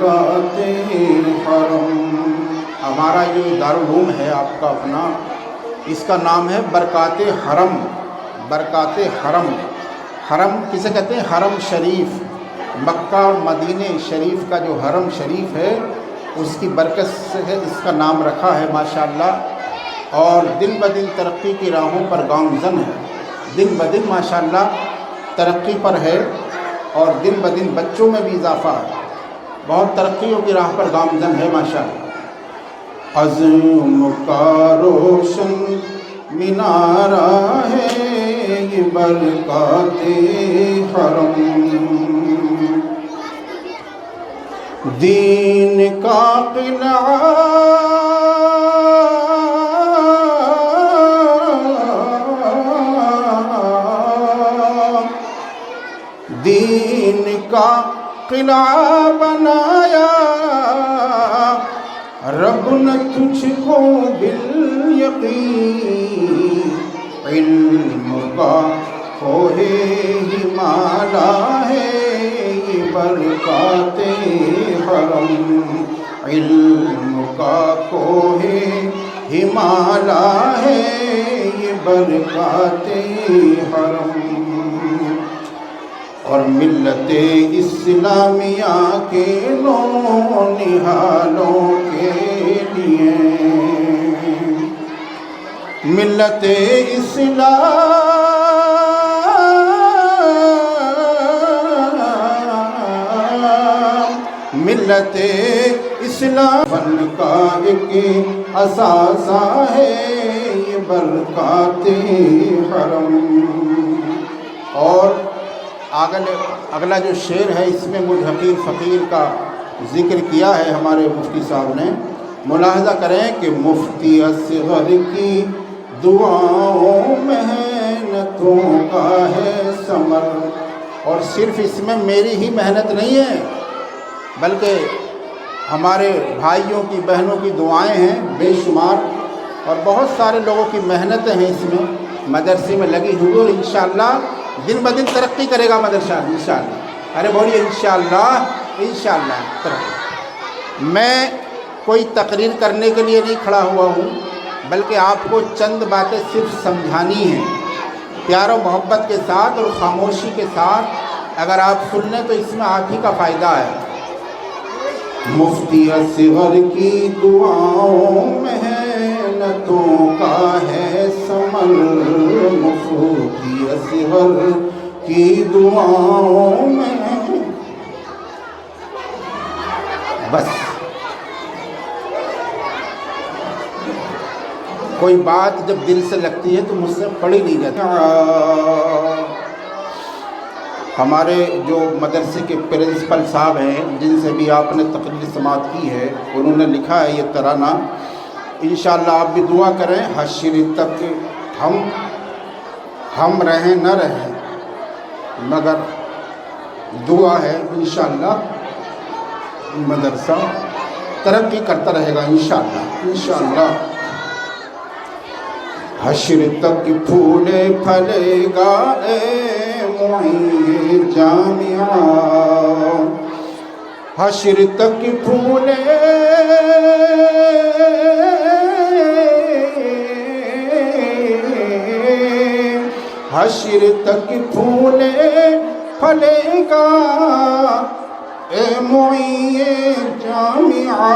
برکات حرم. ہمارا جو دارالعلوم ہے آپ کا اپنا، اس کا نام ہے برکات حرم. برکات حرم. حرم کسے کہتے ہیں؟ حرم شریف. مکہ اور مدینہ شریف کا جو حرم شریف ہے اس کی برکت سے اس کا نام رکھا ہے ماشاءاللہ. اور دن بدن ترقی کی راہوں پر گامزن ہے. دن بدن ماشاءاللہ ترقی پر ہے اور دن بدن بچوں میں بھی اضافہ ہے. بہت ترقیوں کی راہ پر گامزن ہے ماشاءاللہ. عظم کا روشن مینارہ ہے یہ برکات حرم. دین کا قلعہ دین کا قلعہ بنایا رب نے تجھ کو بالیقین. علم کا کوہ ہمالا ہے یہ برکات حرم. علم کا کوہ ہمالا ہے یہ برکات حرم. اور ملت اسلامیہ کے نونہالوں کے لیے ملت اسلام فن کا ایک اثاثہ ہے یہ برکات حرم. اور اگلا جو شعر ہے اس میں مجھ حقیر فقیر کا ذکر کیا ہے ہمارے مفتی صاحب نے. ملاحظہ کریں کہ مفتی اصغر کی دعاؤں محنتوں کا ہے ثمر. اور صرف اس میں میری ہی محنت نہیں ہے بلکہ ہمارے بھائیوں کی بہنوں کی دعائیں ہیں بے شمار، اور بہت سارے لوگوں کی محنتیں ہیں اس میں مدرسے میں لگی ہوئی. اور انشاءاللہ دن بدن ترقی کرے گا مدرسہ انشاءاللہ. ارے بولیے انشاءاللہ. انشاءاللہ ترقی. میں کوئی تقریر کرنے کے لیے نہیں کھڑا ہوا ہوں بلکہ آپ کو چند باتیں صرف سمجھانی ہیں پیار و محبت کے ساتھ اور خاموشی کے ساتھ. اگر آپ سن لیں تو اس میں آپ ہی کا فائدہ ہے. مفتی اصغر کی دعاؤں محنتوں کا ہے ثمر. مفتی اصغر کی دعاؤں میں بس کوئی بات جب دل سے لگتی ہے تو مجھ سے پڑھی نہیں جاتی. ہمارے جو مدرسے کے پرنسپل صاحب ہیں جن سے بھی آپ نے تقریر سماعت کی ہے، انہوں نے لکھا ہے یہ ترانہ. انشاءاللہ آپ بھی دعا کریں حشر تک ہم رہیں نہ رہیں مگر دعا ہے انشاءاللہ مدرسہ ترقی کرتا رہے گا انشاءاللہ. انشاءاللہ حشر تک پھولے پھلے گا اے معین جامعہ. حشر تک پھولے حشر تک پھولے پھلے گا اے معین جامعہ.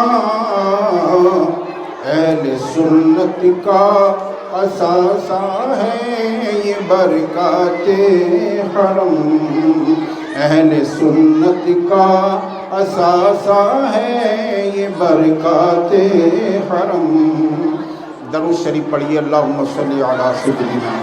اہل سنت کا اثاثہ ہے یہ برکات حرم. اہل سنت کا اثاثہ ہے یہ برکات حرم. درود شریف پڑھیے. اللہم صلی علی سیدنا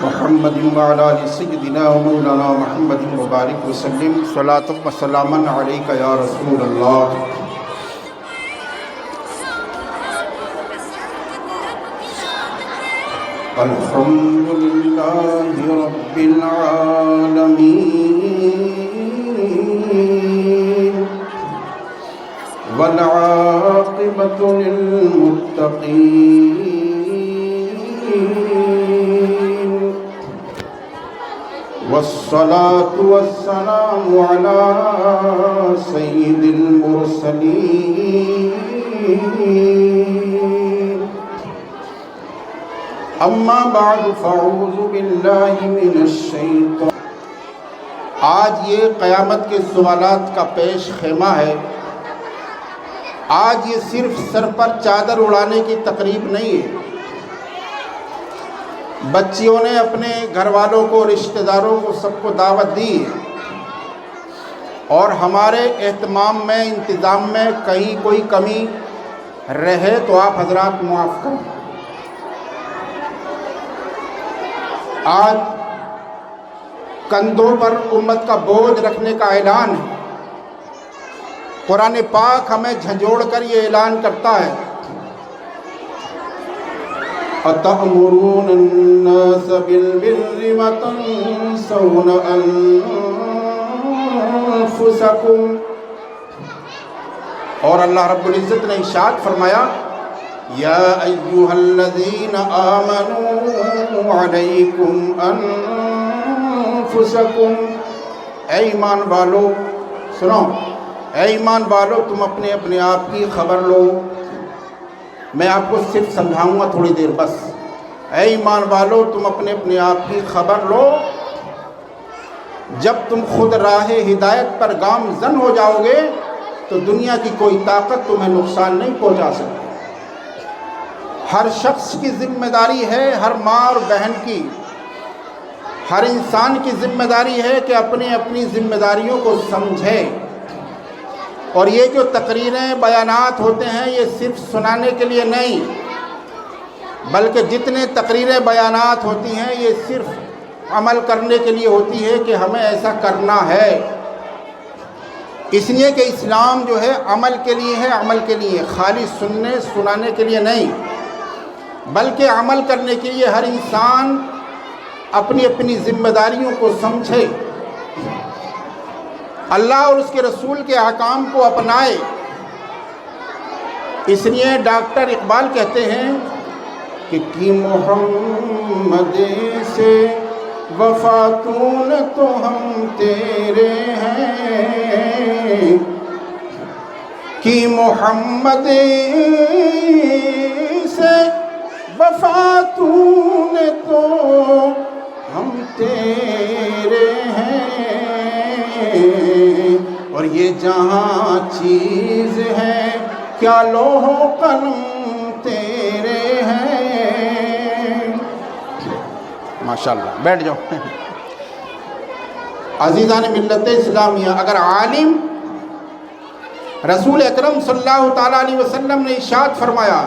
محمد وعلی آل سیدنا و مولانا محمد مبارک وسلم. صلاۃ و سلاما علیک یا رسول اللہ. الحمد للہ رب العالمین والعاقبۃ للمتقین والصلاة والصلاة والسلام على سيد المرسلين اما بعد فاعوذ باللہ من الشیطان۔ آج یہ قیامت کے سوالات کا پیش خیمہ ہے۔ آج یہ صرف سر پر چادر اڑانے کی تقریب نہیں ہے۔ بچیوں نے اپنے گھر والوں کو، رشتہ داروں کو، سب کو دعوت دی ہے، اور ہمارے اہتمام میں، انتظام میں کہیں کوئی کمی رہے تو آپ حضرات معاف کریں۔ آج کندھوں پر امت کا بوجھ رکھنے کا اعلان ہے۔ قرآن پاک ہمیں جھنجھوڑ کر یہ اعلان کرتا ہے، أَتَأْمُرُونَ النَّاسَ بِالْبِرِّ وَتَنْسَوْنَ أَنفُسَكُمْ۔ اور اللہ رب العزت نے ارشاد فرمایا، یا ایھا الذین آمنوا علیکم انفسکم، اے ایمان والو سنو، اے ایمان والو تم اپنے آپ کی خبر لو۔ میں آپ کو صرف سمجھاؤں گا تھوڑی دیر بس۔ اے ایمان والو تم اپنے آپ کی خبر لو، جب تم خود راہ ہدایت پر گامزن ہو جاؤ گے تو دنیا کی کوئی طاقت تمہیں نقصان نہیں پہنچا سکتی۔ ہر شخص کی ذمہ داری ہے، ہر ماں اور بہن کی، ہر انسان کی ذمہ داری ہے کہ اپنی ذمہ داریوں کو سمجھے۔ اور یہ جو تقریریں، بیانات ہوتے ہیں، یہ صرف سنانے کے لیے نہیں، بلکہ جتنے تقریریں، بیانات ہوتی ہیں یہ صرف عمل کرنے کے لیے ہوتی ہے کہ ہمیں ایسا کرنا ہے۔ اس لیے کہ اسلام جو ہے عمل کے لیے ہے، عمل کے لیے، خالی سننے سنانے کے لیے نہیں، بلکہ عمل کرنے کے لیے ہر انسان اپنی ذمہ داریوں کو سمجھے، اللہ اور اس کے رسول کے احکام کو اپنائے۔ اس لیے ڈاکٹر اقبال کہتے ہیں کہ کی محمد سے وفاتون تو ہم تیرے ہیں، کی محمد سے وفاتون تو ہم تیرے ہیں، اور یہ جہاں چیز ہے کیا لوح و قلم تیرے ہیں۔ ماشاءاللہ، بیٹھ جاؤ۔ عزیزان ملت اسلامیہ، اگر عالم، رسول اکرم صلی اللہ تعالیٰ علیہ وسلم نے ارشاد فرمایا،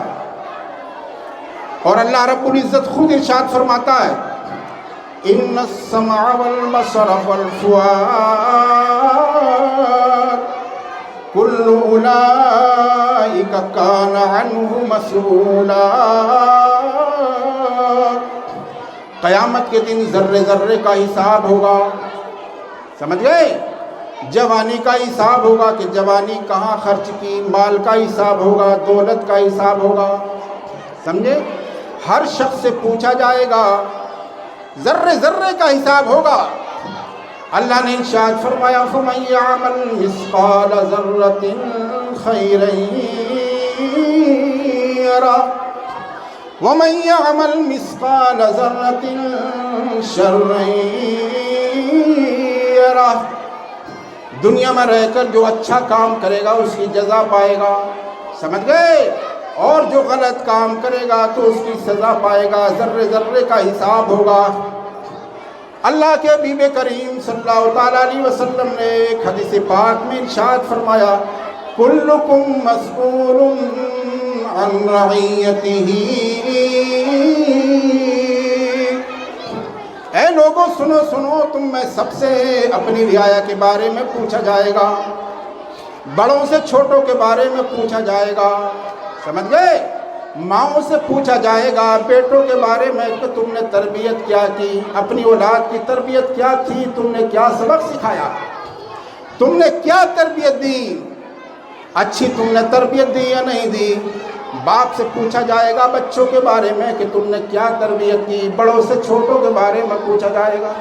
اور اللہ رب العزت خود ارشاد فرماتا ہے، ان السمع والبصر والفؤاد کل اولئک کان عنہ مسئولا۔ قیامت کے دن ذرے ذرے کا حساب ہوگا، سمجھ گئے؟ جوانی کا حساب ہوگا کہ جوانی کہاں خرچ کی، مال کا حساب ہوگا، دولت کا حساب ہوگا، سمجھے؟ ہر شخص سے پوچھا جائے گا، ذرے ذرے کا حساب ہوگا۔ اللہ نے ارشاد فرمایا، فَمَن يَعْمَلْ مِثْقَالَ ذَرَّةٍ خَيْرًا يَرَهُ وَمَن يَعْمَلْ مِثْقَالَ ذَرَّةٍ شَرًّا يَرَهُ۔ دنیا میں رہ کر جو اچھا کام کرے گا اس کی جزا پائے گا، سمجھ گئے؟ اور جو غلط کام کرے گا تو اس کی سزا پائے گا، ذرے ذرے کا حساب ہوگا۔ اللہ کے حبیب کریم صلی اللہ تعالیٰ علیہ وسلم نے ایک حدیث پاک میں ارشاد فرمایا، کلکم مسئول عن رعیتہ۔ اے لوگوں سنو سنو، تم میں سب سے اپنی رعایا کے بارے میں پوچھا جائے گا، بڑوں سے چھوٹوں کے بارے میں پوچھا جائے گا، سمجھ گئے؟ ماؤں سے پوچھا جائے گا، بیٹوں کے بارے میں کہ تم نے تربیت کیا کی، اپنی اولاد کی تربیت کیا تھی، تم نے کیا سبق سکھایا، تم نے کیا تربیت دی، اچھی تم نے تربیت دی یا نہیں دی۔ باپ سے پوچھا جائے گا بچوں کے بارے میں کہ تم نے کیا تربیت کی، بڑوں سے چھوٹوں کے بارے میں پوچھا جائے گا۔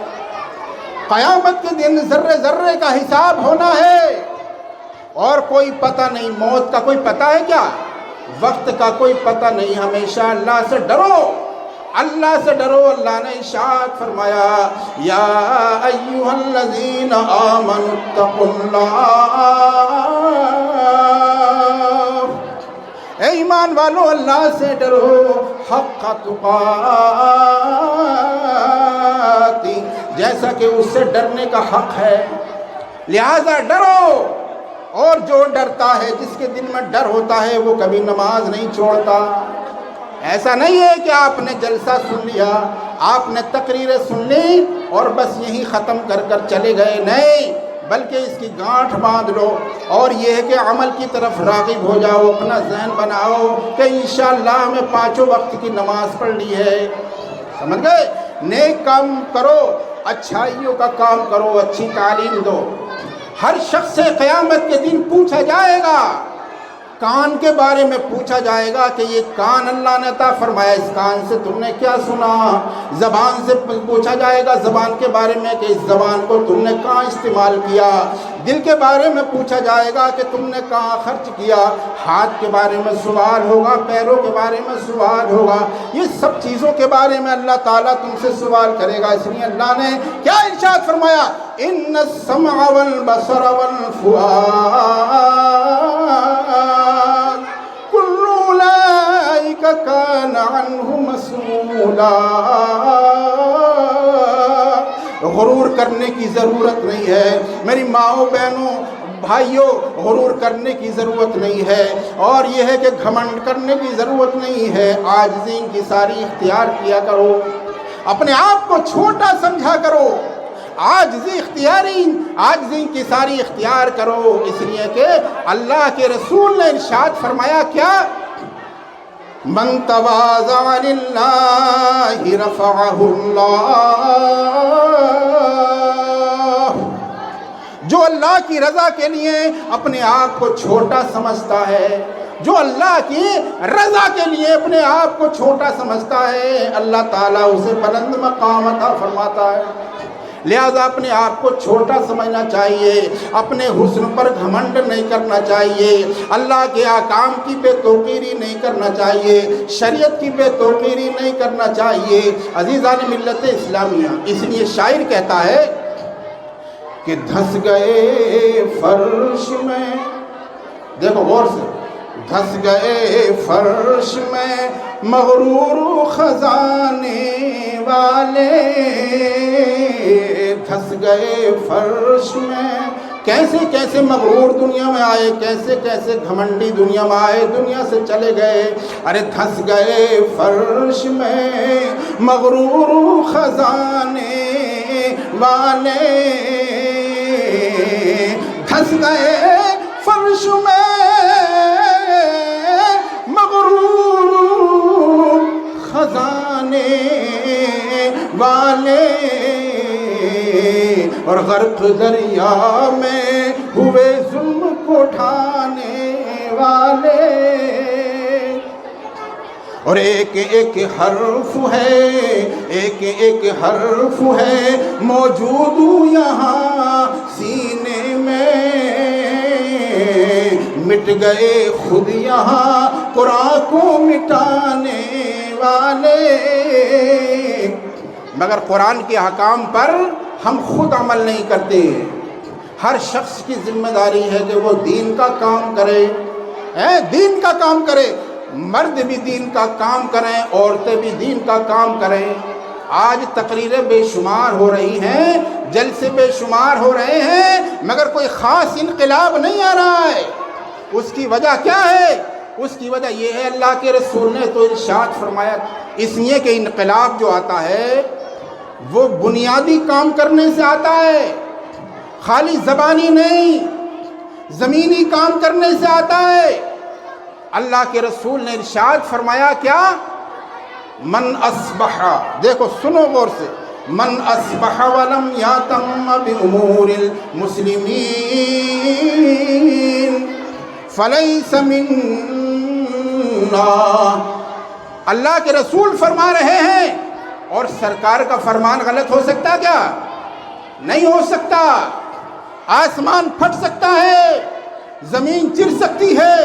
قیامت کے دن ذرے ذرے کا حساب ہونا ہے، اور کوئی پتہ نہیں، موت کا کوئی پتہ ہے کیا؟ وقت کا کوئی پتہ نہیں۔ ہمیشہ اللہ سے ڈرو، اللہ سے ڈرو۔ اللہ نے ارشاد فرمایا یا ایھا الذین آمنوا اتقوا اللہ، اے ایمان والو اللہ سے ڈرو، حق تقاتی، جیسا کہ اس سے ڈرنے کا حق ہے، لہذا ڈرو۔ اور جو ڈرتا ہے، جس کے دل میں ڈر ہوتا ہے، وہ کبھی نماز نہیں چھوڑتا۔ ایسا نہیں ہے کہ آپ نے جلسہ سن لیا، آپ نے تقریریں سن لی اور بس یہی ختم کر کر چلے گئے، نہیں، بلکہ اس کی گانٹھ باندھ لو، اور یہ ہے کہ عمل کی طرف راغب ہو جاؤ، اپنا ذہن بناؤ کہ انشاءاللہ ہمیں 5 وقت کی نماز پڑھ لی ہے، سمجھ گئے؟ نیک کام کرو، اچھائیوں کا کام کرو، اچھی تعلیم دو۔ ہر شخص سے قیامت کے دن پوچھا جائے گا، کان کے بارے میں پوچھا جائے گا کہ یہ کان اللہ نے عطا فرمایا، اس کان سے تم نے کیا سنا؟ زبان سے پوچھا جائے گا زبان کے بارے میں کہ اس زبان کو تم نے کہاں استعمال کیا؟ دل کے بارے میں پوچھا جائے گا کہ تم نے کہاں خرچ کیا؟ ہاتھ کے بارے میں سوال ہوگا، پیروں کے بارے میں سوال ہوگا، یہ سب چیزوں کے بارے میں اللہ تعالیٰ تم سے سوال کرے گا۔ اس لیے اللہ نے کیا ارشاد فرمایا؟ ان السمع والبصر والفؤاد کل اولئک کان عنہ مسئولا۔ غرور کرنے کی ضرورت نہیں ہے میری ماؤں بہنوں بھائیوں، غرور کرنے کی ضرورت نہیں ہے، اور یہ ہے کہ گھمنڈ کرنے کی ضرورت نہیں ہے۔ عاجزی کی ساری اختیار کیا کرو، اپنے آپ کو چھوٹا سمجھا کرو، عاجزی کی ساری اختیار کرو، اس لیے کہ اللہ کے رسول نے ارشاد فرمایا کیا؟ من تواضع للہ رفعہ اللہ، جو اللہ کی رضا کے لیے اپنے آپ کو چھوٹا سمجھتا ہے، جو اللہ کی رضا کے لیے اپنے آپ کو چھوٹا سمجھتا ہے، اللہ تعالیٰ اسے بلند مقام عطا فرماتا ہے۔ لہذا اپنے آپ کو چھوٹا سمجھنا چاہیے، اپنے حسن پر گھمنڈ نہیں کرنا چاہیے، اللہ کے احکام کی بے توقیری نہیں کرنا چاہیے، شریعت کی بے توقیری نہیں کرنا چاہیے۔ عزیزان ملت اسلامیہ، اس لیے شاعر کہتا ہے کہ دھس گئے فرش میں، دیکھو غور سے، دھس گئے فرش میں مغرور خزانے والے، دھس گئے فرش میں، کیسے کیسے مغرور دنیا میں آئے، کیسے کیسے گھمنڈی دنیا میں آئے، دنیا سے چلے گئے۔ ارے دھس گئے فرش میں مغرور خزانے والے، دھس گئے فرش میں مغرور خزانے والے، اور غرق دریا میں ہوئے ظلم کو اٹھانے والے، اور ایک ایک حرف ہے، ایک ایک حرف ہے موجود یہاں سینے میں، مٹ گئے خود یہاں قرآن کو مٹانے والے۔ مگر قرآن کے احکام پر ہم خود عمل نہیں کرتے۔ ہر شخص کی ذمہ داری ہے کہ وہ دین کا کام کرے، دین کا کام کرے، مرد بھی دین کا کام کریں، عورتیں بھی دین کا کام کریں۔ آج تقریریں بے شمار ہو رہی ہیں، جلسے بے شمار ہو رہے ہیں، مگر کوئی خاص انقلاب نہیں آ رہا ہے۔ اس کی وجہ کیا ہے؟ اس کی وجہ یہ ہے اللہ کے رسول نے تو ارشاد فرمایا، اس لیے کہ انقلاب جو آتا ہے وہ بنیادی کام کرنے سے آتا ہے، خالی زبانی نہیں، زمینی کام کرنے سے آتا ہے۔ اللہ کے رسول نے ارشاد فرمایا کیا؟ من اصبح، دیکھو سنو غور سے، من اصبح ولم یاتم بامور المسلمین فلیس منا۔ اللہ کے رسول فرما رہے ہیں، اور سرکار کا فرمان غلط ہو سکتا کیا؟ نہیں ہو سکتا. آسمان پھٹ سکتا ہے، زمین چر سکتی ہے،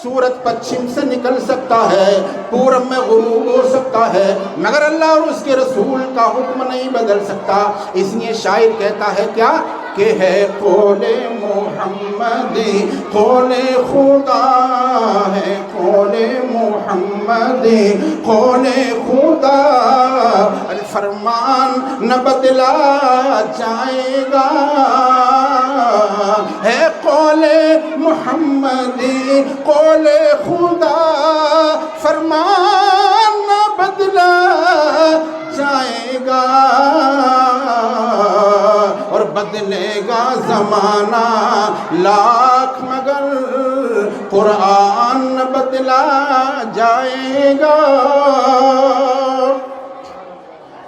سورج پچھم سے نکل سکتا ہے، پورب میں غروب ہو سکتا ہے، مگر اللہ اور اس کے رسول کا حکم نہیں بدل سکتا. اس لیے شاعر کہتا ہے کیا کہ ہے قول محمد قول خدا، ہے قول محمد قول خدا، فرمان نہ بدلا جائے گا. ہے قول محمد قول خدا، فرمان نہ بدلا جائے گا، اور بدلے گا زمانہ لاکھ مگر قرآن نہ بدلا جائے گا.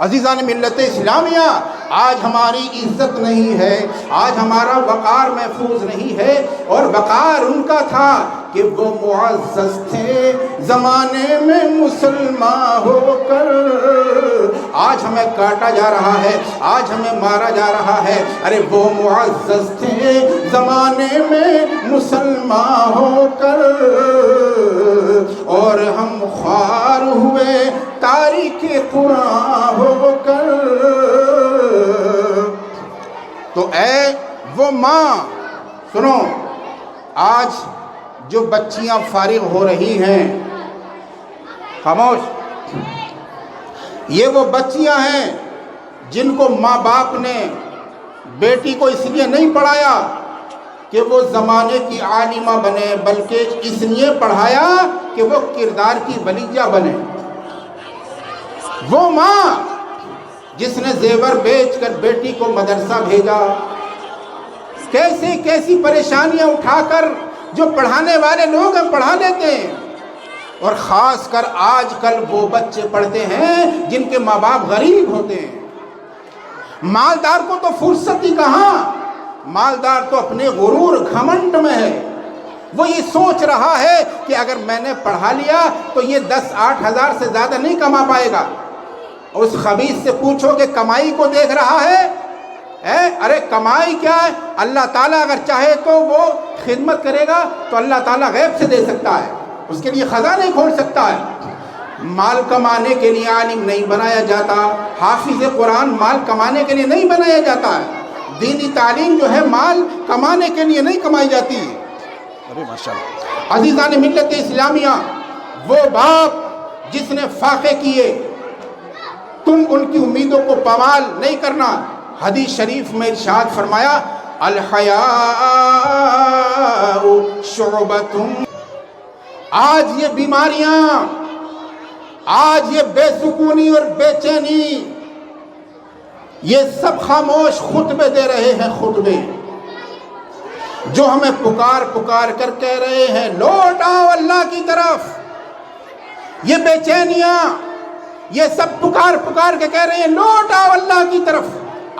عزیزان ملت اسلامیہ، آج ہماری عزت نہیں ہے، آج ہمارا وقار محفوظ نہیں ہے. اور وقار ان کا تھا کہ وہ معزز تھے زمانے میں مسلمان ہو کر. آج ہمیں کاٹا جا رہا ہے، آج ہمیں مارا جا رہا ہے. ارے وہ معزز تھے زمانے میں مسلمان ہو کر، اور ہم خوار ہوئے تاریخ قرآن ہو کر. تو اے وہ ماں سنو، آج جو بچیاں فارغ ہو رہی ہیں، خاموش، یہ وہ بچیاں ہیں جن کو ماں باپ نے بیٹی کو اس لیے نہیں پڑھایا کہ وہ زمانے کی عالمہ بنے، بلکہ اس لیے پڑھایا کہ وہ کردار کی ولیجہ بنے. وہ ماں جس نے زیور بیچ کر بیٹی کو مدرسہ بھیجا، کیسی کیسی پریشانیاں اٹھا کر جو پڑھانے والے لوگ ہیں پڑھا لیتے ہیں. اور خاص کر آج کل وہ بچے پڑھتے ہیں جن کے ماں باپ غریب ہوتے ہیں. مالدار کو تو فرصت ہی کہاں، مالدار تو اپنے غرور گھمنڈ میں ہے. وہ یہ سوچ رہا ہے کہ اگر میں نے پڑھا لیا تو یہ 10-8 ہزار سے زیادہ نہیں کما پائے گا. اس خبیث سے پوچھو کہ کمائی کو دیکھ رہا ہے. ارے کمائی کیا ہے؟ اللہ تعالیٰ اگر چاہے تو وہ خدمت کرے گا تو اللہ تعالیٰ غیب سے دے سکتا ہے، اس کے لیے خزانے کھول سکتا ہے. مال کمانے کے لیے عالم نہیں بنایا جاتا، حافظ قرآن مال کمانے کے لیے نہیں بنایا جاتا ہے. دینی تعلیم جو ہے مال کمانے کے لیے نہیں کمائی جاتی. ارے ماشاءاللہ. عزیزان ملت اسلامیہ، وہ باپ جس نے فاقے کیے، تم ان کی امیدوں کو پامال نہیں کرنا. حدیث شریف میں ارشاد فرمایا الحیاء شعبۃ. آج یہ بیماریاں، آج یہ بے سکونی اور بے چینی، یہ سب خاموش خطبے دے رہے ہیں، خطبے جو ہمیں پکار پکار کر کہہ رہے ہیں لوٹ آؤ اللہ کی طرف. یہ بے چینیاں، یہ سب پکار پکار کے کہہ رہے ہیں لوٹ آؤ اللہ کی طرف،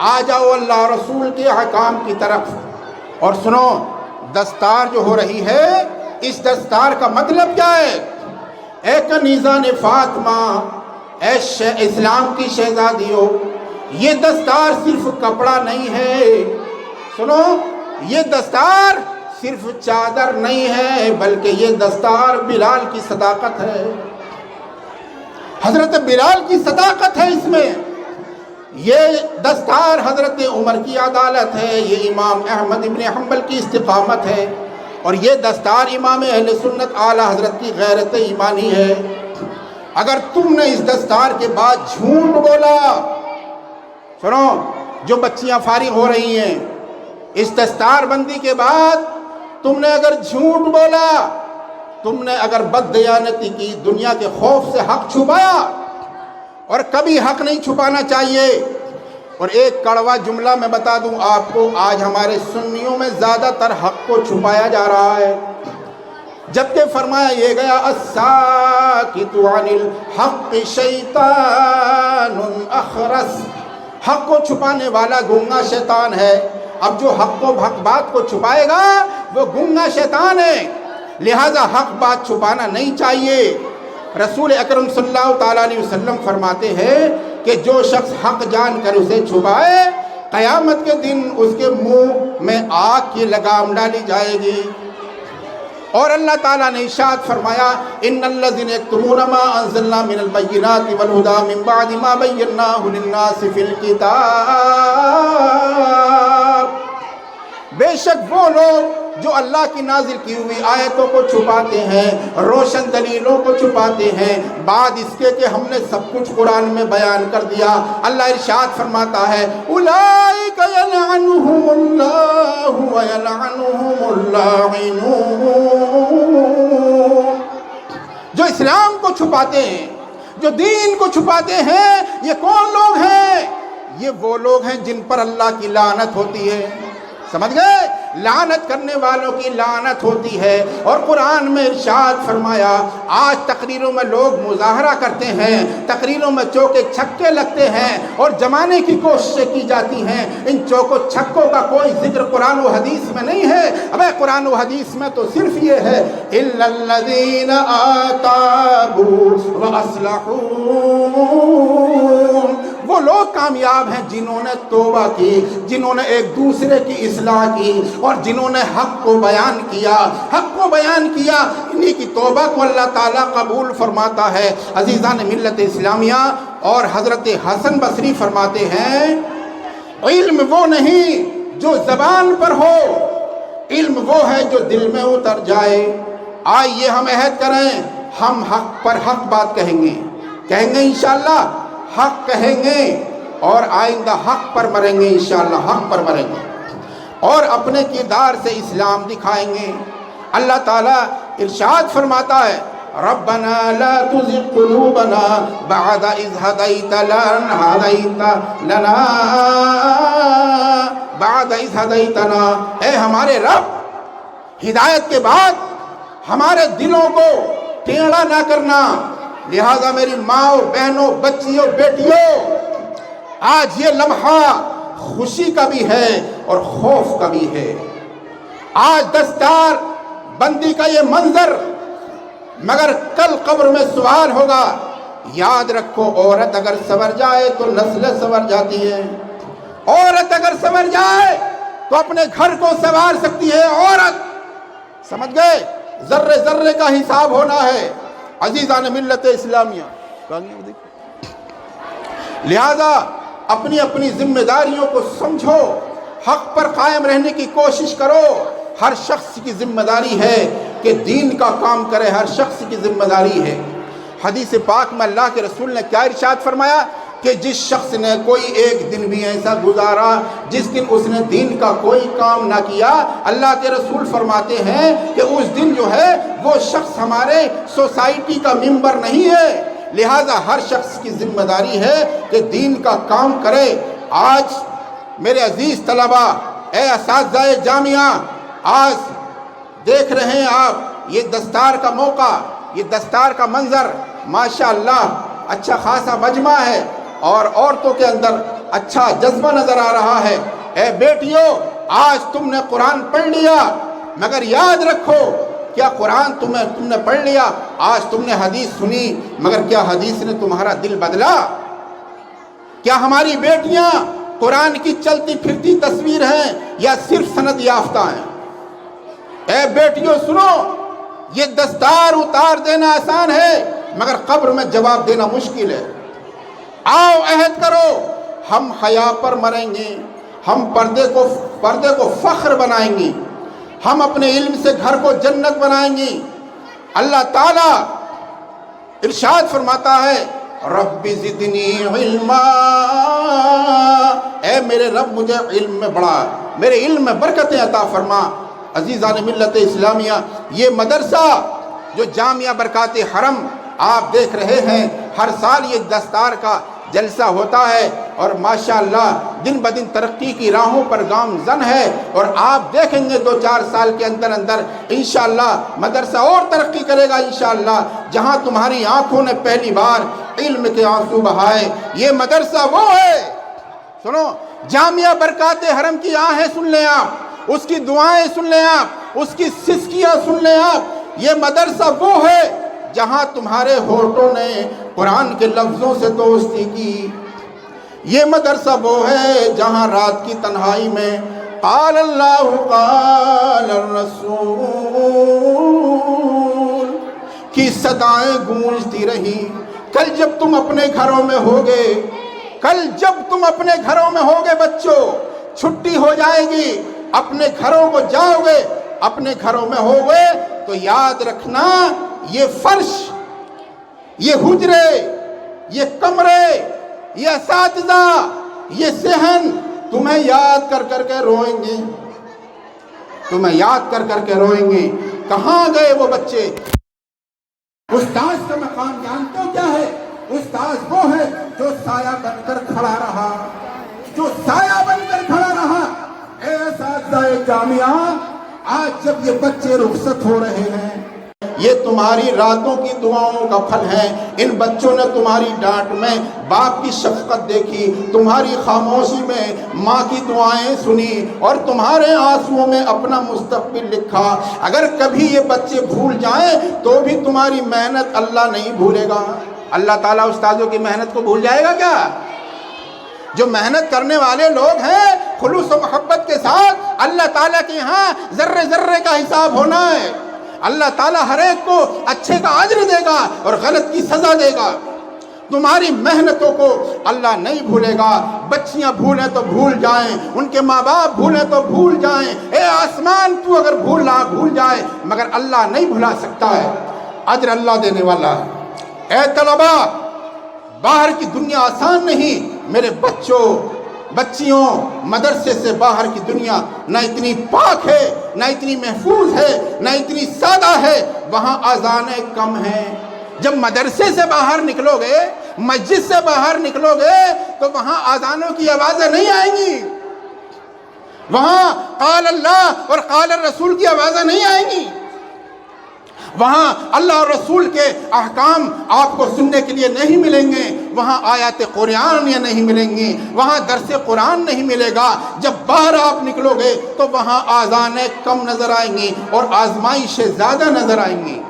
آ جاؤ اللہ رسول کے احکام کی طرف. اور سنو، دستار جو ہو رہی ہے، اس دستار کا مطلب کیا ہے؟ اے کنیزان فاطمہ، اے اسلام کی شہزادیوں، یہ دستار صرف کپڑا نہیں ہے. سنو، یہ دستار صرف چادر نہیں ہے، بلکہ یہ دستار بلال کی صداقت ہے. حضرت بلال کی صداقت ہے اس میں. یہ دستار حضرت عمر کی عدالت ہے، یہ امام احمد ابن حنبل کی استقامت ہے، اور یہ دستار امام اہل سنت اعلیٰ حضرت کی غیرت ایمانی ہے. اگر تم نے اس دستار کے بعد جھوٹ بولا، سنو، جو بچیاں فارغ ہو رہی ہیں، اس دستار بندی کے بعد تم نے اگر جھوٹ بولا، تم نے اگر بددیانتی کی، دنیا کے خوف سے حق چھپایا، اور کبھی حق نہیں چھپانا چاہیے. اور ایک کڑوا جملہ میں بتا دوں آپ کو، آج ہمارے سنیوں میں زیادہ تر حق کو چھپایا جا رہا ہے، جبکہ فرمایا یہ گیا الساکت عن الحق شیطان اخرس. حق کو چھپانے والا گنگا شیطان ہے. اب جو حق بات کو چھپائے گا وہ گنگا شیطان ہے، لہذا حق بات چھپانا نہیں چاہیے. رسول اکرم صلی اللہ تعالیٰ علیہ وسلم فرماتے ہیں کہ جو شخص حق جان کر اسے چھپائے قیامت کے دن اس کے منہ میں آگ کی لگام ڈالی جائے گی۔ اور اللہ تعالیٰ نے ارشاد فرمایا ان الذین یکتمون ما انزلنا من البینات والہدی من بعد ما بیناہ للناس فی الکتاب، بے شک وہ لوگ جو اللہ کی نازل کی ہوئی آیتوں کو چھپاتے ہیں، روشن دلیلوں کو چھپاتے ہیں، بعد اس کے کہ ہم نے سب کچھ قرآن میں بیان کر دیا۔ اللہ ارشاد فرماتا ہے اولئک یلعنہم اللہ ویلعنہم اللاعنون، جو اسلام کو چھپاتے ہیں، جو دین کو چھپاتے ہیں، یہ کون لوگ ہیں؟ یہ وہ لوگ ہیں جن پر اللہ کی لعنت ہوتی ہے۔ سمجھ گئے؟ لعنت کرنے والوں کی لعنت ہوتی ہے۔ اور قرآن میں ارشاد فرمایا آج تقریروں میں لوگ مظاہرہ کرتے ہیں، تقریروں میں چوکے چھکے لگتے ہیں اور جمانے کی کوششیں کی جاتی ہیں، ان چوکوں چھکوں کا کوئی ذکر قرآن و حدیث میں نہیں ہے۔ ابے قرآن و حدیث میں تو صرف یہ ہے الا الذین آتابوا واصلحوا، وہ لوگ کامیاب ہیں جنہوں نے توبہ کی، جنہوں نے ایک دوسرے کی اصلاح کی اور جنہوں نے حق کو بیان کیا، حق کو بیان کیا، انہی کی توبہ کو اللہ تعالیٰ قبول فرماتا ہے۔ عزیزان ملت اسلامیہ، اور حضرت حسن بصری فرماتے ہیں علم وہ نہیں جو زبان پر ہو، علم وہ ہے جو دل میں اتر جائے۔ آئیے ہم عہد کریں، ہم حق پر حق بات کہیں گے انشاءاللہ، حق کہیں گے اور آئندہ حق پر مریں گے انشاءاللہ، حق پر مریں گے اور اپنے کردار سے اسلام دکھائیں گے۔ اللہ تعالیٰ ارشاد فرماتا ہے ربنا لا تزغ قلوبنا بعد اذ ہدیتنا، اے ہمارے رب ہدایت کے بعد ہمارے دلوں کو ٹیڑھا نہ کرنا۔ لہذا میری ماں بہنوں، بچیوں، بیٹیوں، آج یہ لمحہ خوشی کا بھی ہے اور خوف کا بھی ہے۔ آج دستار بندی کا یہ منظر، مگر کل قبر میں سوال ہوگا۔ یاد رکھو عورت اگر سنور جائے تو نسلیں سنور جاتی ہیں، عورت اگر سنور جائے تو اپنے گھر کو سنوار سکتی ہے عورت۔ سمجھ گئے؟ ذرے ذرے کا حساب ہونا ہے عزیزان ملت اسلامیہ۔ لہذا اپنی اپنی ذمہ داریوں کو سمجھو، حق پر قائم رہنے کی کوشش کرو۔ ہر شخص کی ذمہ داری ہے کہ دین کا کام کرے، ہر شخص کی ذمہ داری ہے۔ حدیث پاک میں اللہ کے رسول نے کیا ارشاد فرمایا کہ جس شخص نے کوئی ایک دن بھی ایسا گزارا جس دن اس نے دین کا کوئی کام نہ کیا، اللہ کے رسول فرماتے ہیں کہ اس دن جو ہے وہ شخص ہمارے سوسائٹی کا ممبر نہیں ہے۔ لہٰذا ہر شخص کی ذمہ داری ہے کہ دین کا کام کرے۔ آج میرے عزیز طلبہ، اے اساتذہ جامعہ، آج دیکھ رہے ہیں آپ یہ دستار کا موقع، یہ دستار کا منظر، ماشاءاللہ اچھا خاصا مجمع ہے اور عورتوں کے اندر اچھا جذبہ نظر آ رہا ہے۔ اے بیٹیوں، آج تم نے قرآن پڑھ لیا، مگر یاد رکھو کیا قرآن تم نے پڑھ لیا، آج تم نے حدیث سنی، مگر کیا حدیث نے تمہارا دل بدلا؟ کیا ہماری بیٹیاں قرآن کی چلتی پھرتی تصویر ہیں یا صرف سند یافتہ ہیں؟ اے بیٹیوں سنو، یہ دستار اتار دینا آسان ہے مگر قبر میں جواب دینا مشکل ہے۔ آؤ عہد کرو، ہم حیا پر مریں گے، ہم پردے کو فخر بنائیں گے، ہم اپنے علم سے گھر کو جنت بنائیں گے۔ اللہ تعالیٰ ارشاد فرماتا ہے رب زدنی علما، اے میرے رب مجھے علم میں بڑھا، میرے علم میں برکتیں عطا فرما۔ عزیزان ملت اسلامیہ، یہ مدرسہ جو جامعہ برکات حرم آپ دیکھ رہے ہیں، ہر سال یہ دستار کا جلسہ ہوتا ہے اور ماشاءاللہ دن بدن ترقی کی راہوں پر گامزن ہے، اور آپ دیکھیں گے 2-4 سال کے اندر انشاءاللہ مدرسہ اور ترقی کرے گا انشاءاللہ۔ جہاں تمہاری آنکھوں نے پہلی بار علم کے آنسو بہائے، یہ مدرسہ وہ ہے۔ سنو، جامعہ برکات حرم کی آہیں سن لیں آپ، اس کی دعائیں سن لیں آپ، اس کی سسکیاں سن لیں آپ۔ یہ مدرسہ وہ ہے جہاں تمہارے ہونٹوں نے قرآن کے لفظوں سے دوستی کی، یہ مدرسہ وہ ہے جہاں رات کی تنہائی میں قال اللہ قال الرسول کی صدائیں گونجتی رہی۔ کل جب تم اپنے گھروں میں ہوگے، کل جب تم اپنے گھروں میں ہوگے بچوں، چھٹی ہو جائے گی، اپنے گھروں کو جاؤ گے، اپنے گھروں میں ہوگے تو یاد رکھنا یہ فرش، یہ حجرے، یہ کمرے، یہ اساتذہ، یہ صحن تمہیں یاد کر کر کے روئیں گے، تمہیں یاد کر کر کے روئیں گے۔ کہاں گئے وہ بچے؟ استاذ کا مقام جانتے ہو کیا ہے؟ استاذ وہ ہے جو سایہ بن کر کھڑا رہا، جو سایہ بن کر کھڑا رہا۔ اے اساتذہ جامعہ، آج جب یہ بچے رخصت ہو رہے ہیں، یہ تمہاری راتوں کی دعاؤں کا پھل ہے۔ ان بچوں نے تمہاری ڈانٹ میں باپ کی شفقت دیکھی، تمہاری خاموشی میں ماں کی دعائیں سنی، اور تمہارے آنسوؤں میں اپنا مستقبل لکھا۔ اگر کبھی یہ بچے بھول جائیں تو بھی تمہاری محنت اللہ نہیں بھولے گا۔ اللہ تعالیٰ استاذوں کی محنت کو بھول جائے گا کیا؟ جو محنت کرنے والے لوگ ہیں خلوص و محبت کے ساتھ، اللہ تعالیٰ کے یہاں ذرے ذرے کا حساب ہونا ہے۔ اللہ تعالیٰ ہر ایک کو اچھے کا اجر دے گا اور غلط کی سزا دے گا۔ تمہاری محنتوں کو اللہ نہیں بھولے گا۔ بچیاں بھولیں تو بھول جائیں، ان کے ماں باپ بھولیں تو بھول جائیں، اے آسمان تو اگر بھول جائے، مگر اللہ نہیں بھلا سکتا ہے، اجر اللہ دینے والا ہے۔ اے طلبہ، باہر کی دنیا آسان نہیں میرے بچوں بچیوں، مدرسے سے باہر کی دنیا نہ اتنی پاک ہے، نہ اتنی محفوظ ہے، نہ اتنی سادہ ہے۔ وہاں اذانیں کم ہیں۔ جب مدرسے سے باہر نکلو گے، مسجد سے باہر نکلو گے تو وہاں اذانوں کی آوازیں نہیں آئیں گی، وہاں قال اللہ اور قال الرسول کی آوازیں نہیں آئیں گی، وہاں اللہ اور رسول کے احکام آپ کو سننے کے لیے نہیں ملیں گے، وہاں آیات قرآن نہیں ملیں گی، وہاں درس قرآن نہیں ملے گا۔ جب باہر آپ نکلو گے تو وہاں آذانیں کم نظر آئیں گی اور آزمائشیں زیادہ نظر آئیں گی،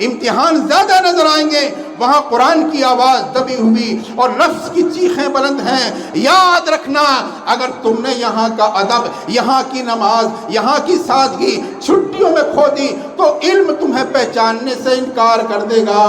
امتحان زیادہ نظر آئیں گے۔ وہاں قرآن کی آواز دبی ہوئی اور لفظ کی چیخیں بلند ہیں۔ یاد رکھنا، اگر تم نے یہاں کا ادب، یہاں کی نماز، یہاں کی سادگی چھٹیوں میں کھو دی تو علم تمہیں پہچاننے سے انکار کر دے گا۔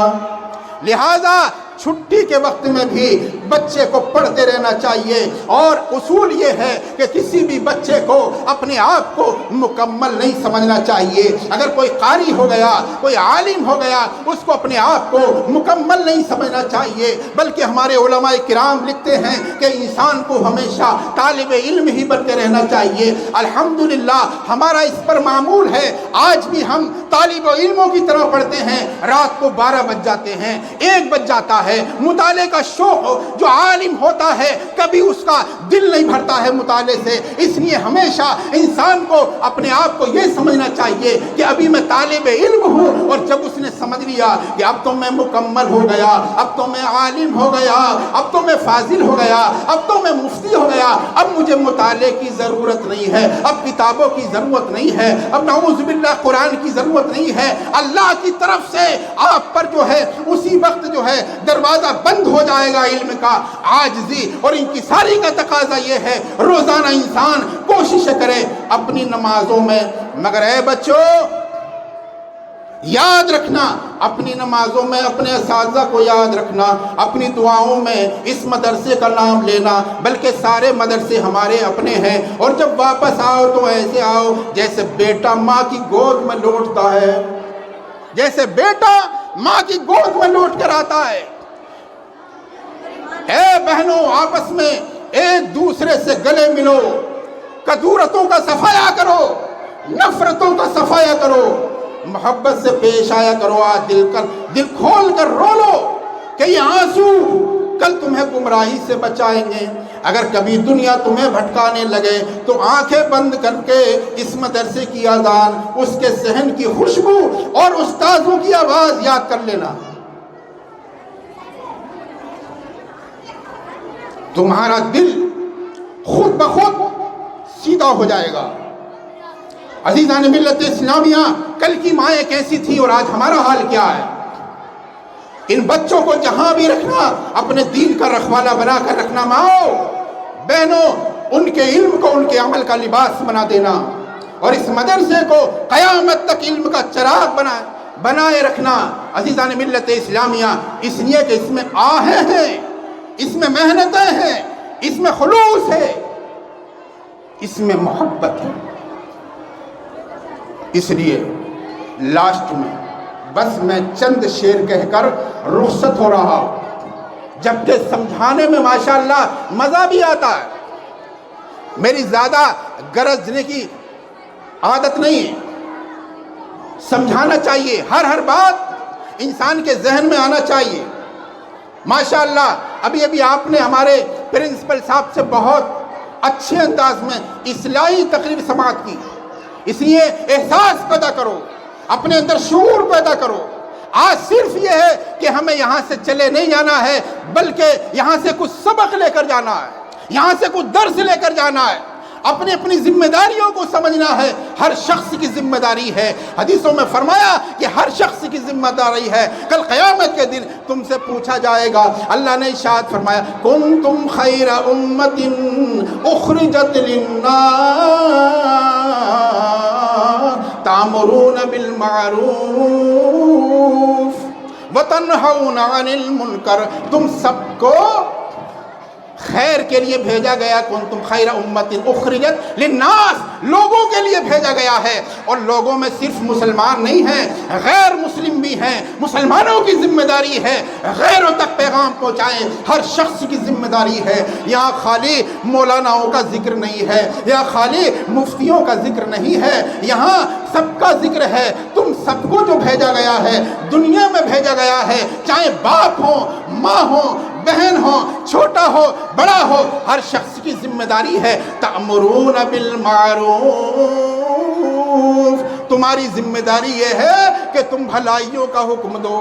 لہذا چھٹی کے وقت میں بھی بچے کو پڑھتے رہنا چاہیے، اور اصول یہ ہے کہ کسی بھی بچے کو اپنے آپ کو مکمل نہیں سمجھنا چاہیے۔ اگر کوئی قاری ہو گیا، کوئی عالم ہو گیا، اس کو اپنے آپ کو مکمل نہیں سمجھنا چاہیے، بلکہ ہمارے علماء کرام لکھتے ہیں کہ انسان کو ہمیشہ طالب علم ہی بن کے رہنا چاہیے۔ الحمدللہ ہمارا اس پر معمول ہے، آج بھی ہم طالب علموں کی طرح پڑھتے ہیں، رات کو 12 بج جاتے ہیں، 1 بج جاتا ہے۔ مطالعے کا شوق جو عالم ہوتا ہے کبھی اس کا دل نہیں بھرتا ہے مطالعے سے، اس لیے ہمیشہ انسان کو اپنے آپ کو یہ سمجھنا چاہیے کہ ابھی میں طالب علم ہوں، اور جب اس نے سمجھ لیا کہ اب تو میں مکمل ہو گیا، اب تو میں عالم ہو گیا، اب تو میں فاضل ہو گیا، اب تو میں مفتی ہو گیا، اب مجھے مطالعے کی ضرورت نہیں ہے، اب کتابوں کی ضرورت نہیں ہے، اب نعوذ باللہ قرآن کی ضرورت نہیں ہے، اللہ کی طرف سے آپ پر جو ہے اسی وقت جو ہے دروازہ بند ہو جائے گا علم کا۔ عاجزی اور انکساری کا تقاضا یہ ہے روزانہ انسان کوشش کرے اپنی نمازوں میں۔ مگر اے بچوں، یاد رکھنا، اپنی نمازوں میں اپنے اساتذہ کو یاد رکھنا، اپنی دعاؤں میں اس مدرسے کا نام لینا، بلکہ سارے مدرسے ہمارے اپنے ہیں، اور جب واپس آؤ تو ایسے آؤ جیسے بیٹا ماں کی گود میں لوٹتا ہے، جیسے بیٹا ماں کی گود میں لوٹ کر آتا ہے۔ اے بہنوں، آپس میں ایک دوسرے سے گلے ملو، کدورتوں کا صفایا کرو، نفرتوں کا صفایا کرو، محبت سے پیش آیا کرو۔ آج دل کھول کر رو لو کہ یہ آنسو کل تمہیں گمراہی سے بچائیں گے۔ اگر کبھی دنیا تمہیں بھٹکانے لگے تو آنکھیں بند کر کے اس مدرسے کی اذان، اس کے صحن کی خوشبو اور استاذوں کی آواز یاد کر لینا، تمہارا دل خود بخود سیدھا ہو جائے گا۔ عزیزان ملت اسلامیہ، کل کی مائیں کیسی تھی اور آج ہمارا حال کیا ہے؟ ان بچوں کو جہاں بھی رکھنا اپنے دین کا رکھوالا بنا کر رکھنا۔ ماؤں، بہنوں ان کے علم کو ان کے عمل کا لباس بنا دینا اور اس مدرسے کو قیامت تک علم کا چراغ بنائے رکھنا۔ عزیزان ملت اسلامیہ، اس لیے کہ اس میں آہیں ہیں، اس میں محنتیں ہیں، اس میں خلوص ہے، اس میں محبت ہے۔ اس لیے لاسٹ میں بس میں چند شعر کہہ کر رخصت ہو رہا ہوں، جبکہ سمجھانے میں ماشاءاللہ مزہ بھی آتا ہے۔ میری زیادہ گرجنے کی عادت نہیں ہے، سمجھانا چاہیے، ہر بات انسان کے ذہن میں آنا چاہیے۔ ماشاءاللہ ابھی آپ نے ہمارے پرنسپل صاحب سے بہت اچھے انداز میں اصلاحی تقریر سماعت کی۔ اس لیے احساس پیدا کرو، اپنے اندر شعور پیدا کرو۔ آج صرف یہ ہے کہ ہمیں یہاں سے چلے نہیں جانا ہے، بلکہ یہاں سے کچھ سبق لے کر جانا ہے، یہاں سے کچھ درس لے کر جانا ہے، اپنی ذمہ داریوں کو سمجھنا ہے۔ ہر شخص کی ذمہ داری ہے، حدیثوں میں فرمایا کہ ہر شخص کی ذمہ داری ہے۔ کل قیامت کے دن تم سے پوچھا جائے گا۔ اللہ نے ارشاد فرمایا کنتم خیر امت اخرجت للناس تأمرون بالمعروف وتنہون عن المنکر، تم سب کو خیر کے لیے بھیجا گیا۔ کنتم خیر امت اخرجت للناس، لوگوں کے لیے بھیجا گیا ہے، اور لوگوں میں صرف مسلمان نہیں ہیں، غیر مسلم بھی ہیں۔ مسلمانوں کی ذمہ داری ہے غیروں تک پیغام پہنچائیں، ہر شخص کی ذمہ داری ہے۔ یہاں خالی مولاناؤں کا ذکر نہیں ہے، یہاں خالی مفتیوں کا ذکر نہیں ہے، یہاں سب کا ذکر ہے۔ تم سب کو جو بھیجا گیا ہے، دنیا میں بھیجا گیا ہے، چاہے باپ ہو، ماں ہو، بہن ہو، چھوٹا ہو، بڑا ہو، ہر شخص کی ذمہ داری ہے تأمرون بالمعروف۔ تمہاری ذمہ داری یہ ہے کہ تم بھلائیوں کا حکم دو،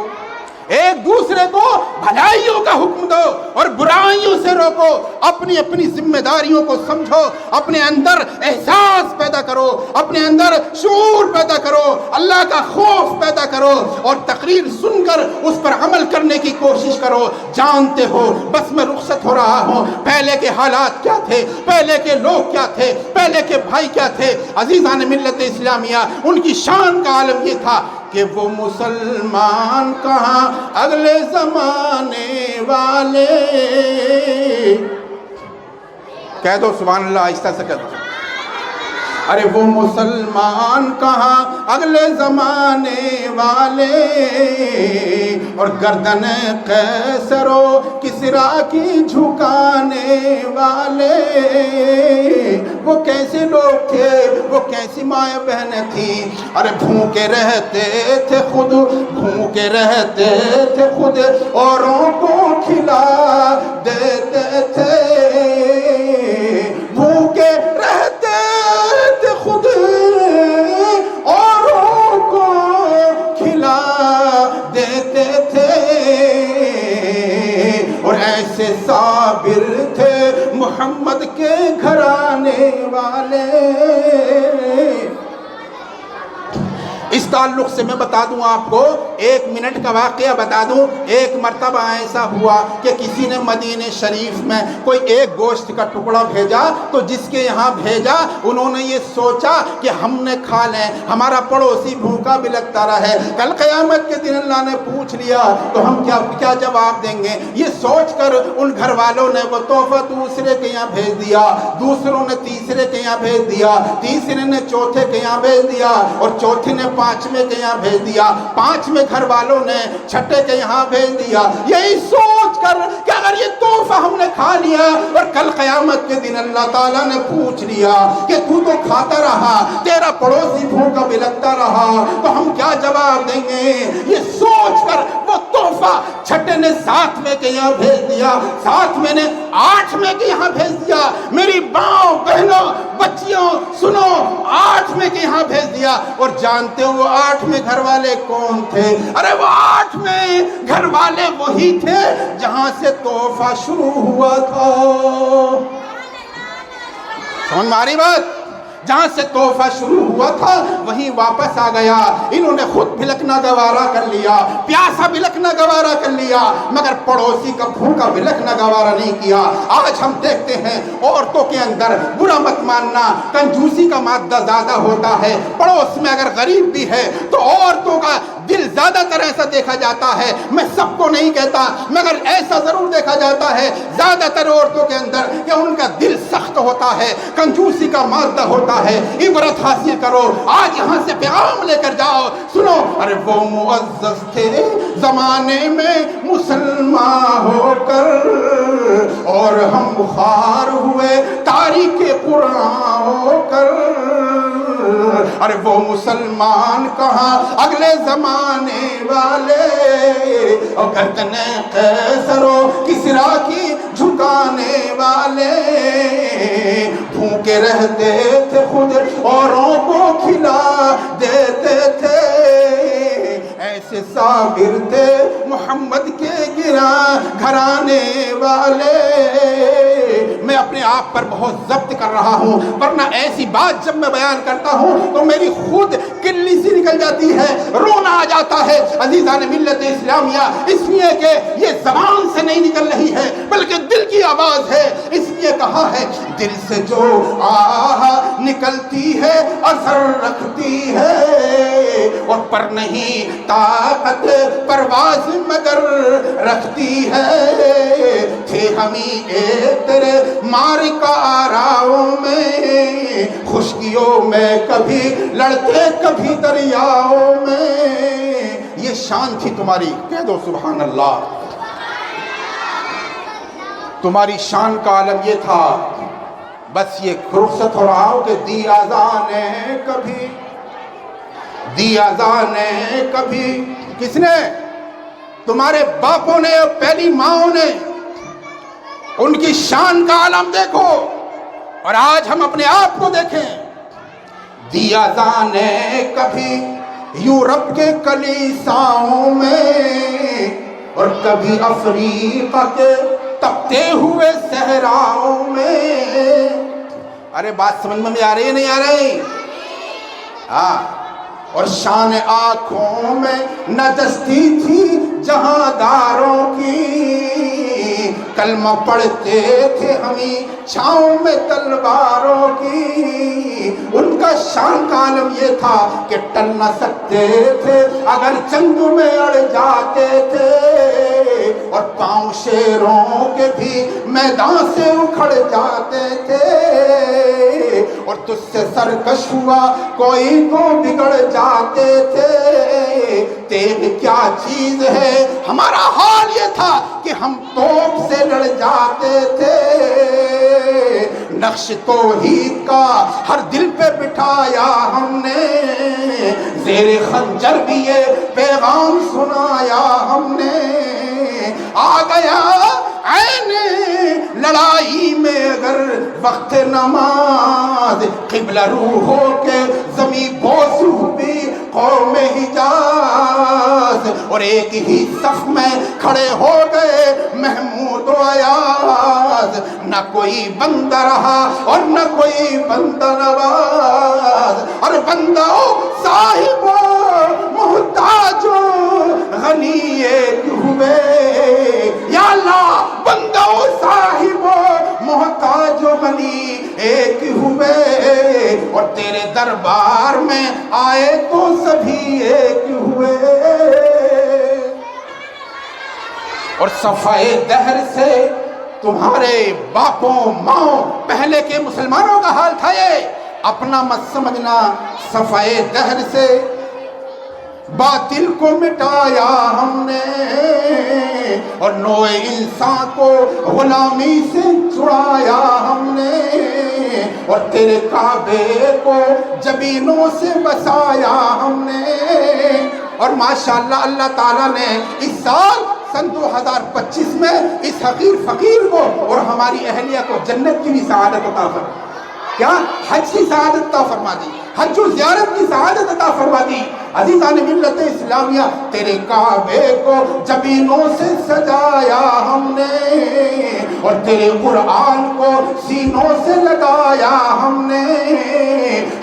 ایک دوسرے کو بھلائیوں کا حکم دو اور برائیوں سے روکو۔ اپنی ذمہ داریوں کو سمجھو، اپنے اندر احساس پیدا کرو، اپنے اندر شعور پیدا کرو، اللہ کا خوف پیدا کرو، اور تقریر سن کر اس پر عمل کرنے کی کوشش کرو۔ جانتے ہو بس میں رخصت ہو رہا ہوں، پہلے کے حالات کیا تھے، پہلے کے لوگ کیا تھے، پہلے کے بھائی کیا تھے۔ عزیزان ملت اسلامیہ، ان کی شان کا عالم یہ تھا کہ وہ مسلمان کہاں اگلے زمانے والے، کہہ دو سبحان اللہ، آہستہ سے کہہ دو، ارے وہ مسلمان کہاں اگلے زمانے والے، اور گردن قیصر و کسریٰ کی جھکانے والے۔ وہ کیسے لوگ تھے، وہ کیسی مائیں بہنیں تھیں، ارے بھوکے رہتے تھے خود، بھوکے رہتے تھے خود، اوروں کو کھلا دیتے تھے، بھوکے رہتے تھے خود، اوروں کو کھلا دیتے تھے، اور ایسے صابر تھے محمد کے گھرانے والے۔ اس تعلق سے میں بتا دوں آپ کو، 1 منٹ کا واقعہ بتا دوں۔ ایک مرتبہ ایسا ہوا کہ کسی نے مدینہ شریف میں کوئی ایک گوشت کا ٹکڑا بھیجا، تو جس کے یہاں بھیجا انہوں نے یہ سوچا کہ ہم نے کھا لیں، ہمارا پڑوسی بھوکا بھی لگتا رہے، کل قیامت کے دن اللہ نے پوچھ لیا تو ہم کیا جواب دیں گے۔ یہ سوچ کر ان گھر والوں نے وہ تحفہ دوسرے کے یہاں بھیج دیا، دوسروں نے تیسرے کے یہاں بھیج دیا، تیسرے نے چوتھے کے یہاں بھیج دیا، اور چوتھے نے 5ویں کے یہاں بھیج دیا، 5ویں گھر والوں نے 6ٹھے کے یہاں بھیج دیا، یہی سوچ کر کہ اگر یہ تحفہ ہم نے کھا لیا اور کل قیامت کے دن اللہ تعالیٰ نے پوچھ لیا کہ تو کھاتا رہا، تیرا پڑوسی بھوکا بھی لگتا رہا، تو ہم کیا جواب دیں گے۔ یہ سوچ کر وہ تحفہ 6ٹھے نے 7ویں کے یہاں بھیج دیا، 7ویں نے 8ویں کے یہاں بھیج دیا۔ میری ماؤں، بہنوں، بچیوں سنو، 8ویں کے یہاں بھیج دیا، اور جانتے ہو وہ 8ویں گھر والے کون تھے؟ ارے وہ 8ویں گھر والے وہی تھے جہاں سے تحفہ شروع ہوا تھا۔ سمجھ میں آ رہی بات؟ جہاں سے تحفہ شروع ہوا تھا وہیں واپس آ گیا. انہوں نے خود بھلکنا گوارا کر لیا, پیاسا بھلکنا گوارا کر لیا, مگر پڑوسی کا بھوکا بھلکنا گوارا نہیں کیا. آج ہم دیکھتے ہیں عورتوں کے اندر, برا مت ماننا, کنجوسی کا مادہ زیادہ ہوتا ہے. پڑوس میں اگر غریب بھی ہے تو عورتوں کا دل زیادہ تر ایسا دیکھا جاتا ہے, میں سب کو نہیں کہتا مگر ایسا ضرور دیکھا جاتا ہے زیادہ تر عورتوں کے اندر کہ ان کا دل سخت ہوتا ہے, کنجوسی کا مادہ ہوتا ہے. عبرت حاصل کرو, آج یہاں سے پیغام لے کر جاؤ. سنو, ارے وہ معزز تھے زمانے میں مسلمان ہو کر, اور ہم بخار ہوئے تاریخ قرآن ہو کر. ارے وہ مسلمان کہاں اگلے زمانے والے, اور گردنِ قیصر و کسریٰ کی جھکانے والے. بھوکے رہتے تھے خود اوروں کو کھلا دیتے تھے, ایسے صابر تھے محمد کے گھرانے والے. میں اپنے آپ پر بہت ضبط کر رہا ہوں, ورنہ ایسی بات جب میں بیان کرتا ہوں تو میری خود کلی سی نکل جاتی ہے, رونا آ جاتا ہے. عزیزان ملت اسلامیہ, اس لیے کہ یہ زبان سے نہیں نکل رہی ہے بلکہ دل کی آواز ہے. اس لیے کہا ہے دل سے جو آہ نکلتی ہے اثر رکھتی ہے, اور پر نہیں طاقت پرواز مگر رکھتی ہے. تھے ہمیں ایک تیرے مارکہ آراؤں میں, خشکیوں میں کبھی لڑتے کبھی دریاؤں میں. یہ شان تھی تمہاری, کہہ دو سبحان اللہ. تمہاری شان کا عالم یہ تھا, بس یہ رخصت ہو رہا ہو کہ دی اذانے کبھی, دی اذانے کبھی. کس نے؟ تمہارے باپوں نے اور پہلی ماؤں نے. ان کی شان کا عالم دیکھو, اور آج ہم اپنے آپ کو دیکھیں. دی اذانے کبھی یورپ کے کلیساؤں میں, اور کبھی افریقہ کے تپتے ہوئے صحراؤں میں. ارے بات سمجھ میں آ رہی ہے نہیں آ رہی؟ ہاں. اور شان آنکھوں میں نجستی تھی جہاں داروں کی, کلمہ پڑھتے تھے ہمیں چھاؤں میں تلواروں کی. ان کا شان کا عالم یہ تھا کہ ٹل نہ سکتے تھے اگر جنگ میں اڑ جاتے تھے, اور پاؤں شیروں کے بھی میدان سے اکھڑ جاتے تھے, اور تجھ سے سرکش ہوا کوئی تو بگڑ جاتے تھے. تیغ کیا چیز ہے, ہمارا حال یہ تھا کہ ہم توپ سے لڑ جاتے تھے. نقش توحید کا ہر دل پہ بٹھایا ہم نے, زیر خنجر بھی یہ پیغام سنایا ہم نے. آ گیا عین لڑائی میں اگر وقت نماز, قبلہ روح ہو کے زمین بوسو بھی قوم حجاز, اور ایک ہی صف میں کھڑے ہو گئے محمود و ایاز. نہ کوئی بندہ رہا اور نہ کوئی بندہ نواز, اور بندہ صاحب محتاج غنی ایک ہوئے. یا اللہ, بندہ صاحب محتاج غنی ایک ہوئے, اور تیرے دربار میں آئے تو سبھی ایک ہوئے. اور صفحے دہر سے تمہارے باپوں ماؤں پہلے کے مسلمانوں کا حال تھا یہ, اپنا مت سمجھنا. صفحے دہر سے باطل کو مٹایا ہم نے, اور نوع انسان کو غلامی سے چھڑایا ہم نے, اور تیرے کعبے کو جبینوں سے بسایا ہم نے. اور ماشاءاللہ اللہ تعالیٰ نے اس سال سن 2025 میں اس حقیر فقیر کو اور ہماری اہلیہ کو جنت کی بھی سعادت عطا فرمائی. کیا حج کی سعادت عطا فرما دی، حج و زیارت کی سعادت عطا فرما دی۔ عزیزان ملت اسلامیہ، تیرے کعبے کو جبینوں سے سجایا ہم نے، اور تیرے قرآن کو سینوں سے لگایا ہم نے۔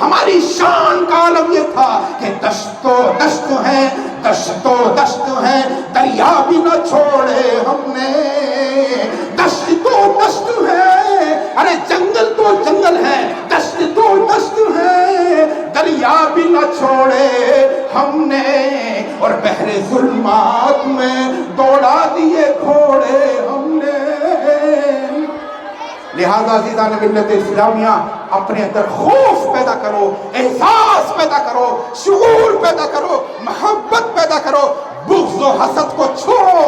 ہماری شان کا عالم یہ تھا کہ دشت و دشت ہیں، دشت و دشت ہیں، دریا بھی نہ چھوڑے ہم نے۔ دشت تو دشت ہے، ارے جنگل تو جنگل ہے، دشت تو دشت ہے، دریا بھی نہ چھوڑے ہم نے، اور بحر ظلمات میں دوڑا دیے گھوڑے ہم نے۔ لہذا عزیزان ملت اسلامیہ، اپنے اندر خوف پیدا کرو، احساس پیدا کرو، شعور پیدا کرو، محبت پیدا کرو، بغض و حسد کو چھوڑو،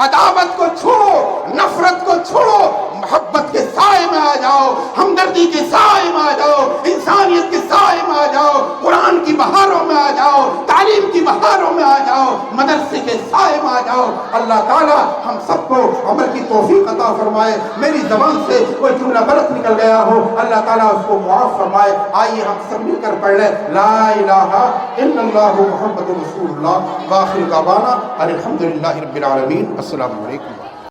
عداوت کو چھوڑو، نفرت کو چھوڑو، محبت کے سائے میں آ جاؤ، ہمدردی کے سائے میں آ جاؤ، انسانیت کے سائے میں آ جاؤ، قرآن کی بہاروں میں آ جاؤ، تعلیم کی بہاروں میں آ جاؤ، مدرسے کے سائے میں آ جاؤ۔ اللہ تعالی ہم سب کو عمل کی توفیق عطا فرمائے۔ میری زبان سے کوئی جملہ غلط نکل گیا ہو، اللہ تعالیٰ اس کو معاف فرمائے۔ آئیے ہم سب مل کر پڑھ لیں لا الہ الا اللہ محمد رسول اللہ، وآخر دعوانا الحمدللہ رب العالمین۔ السلام علیکم۔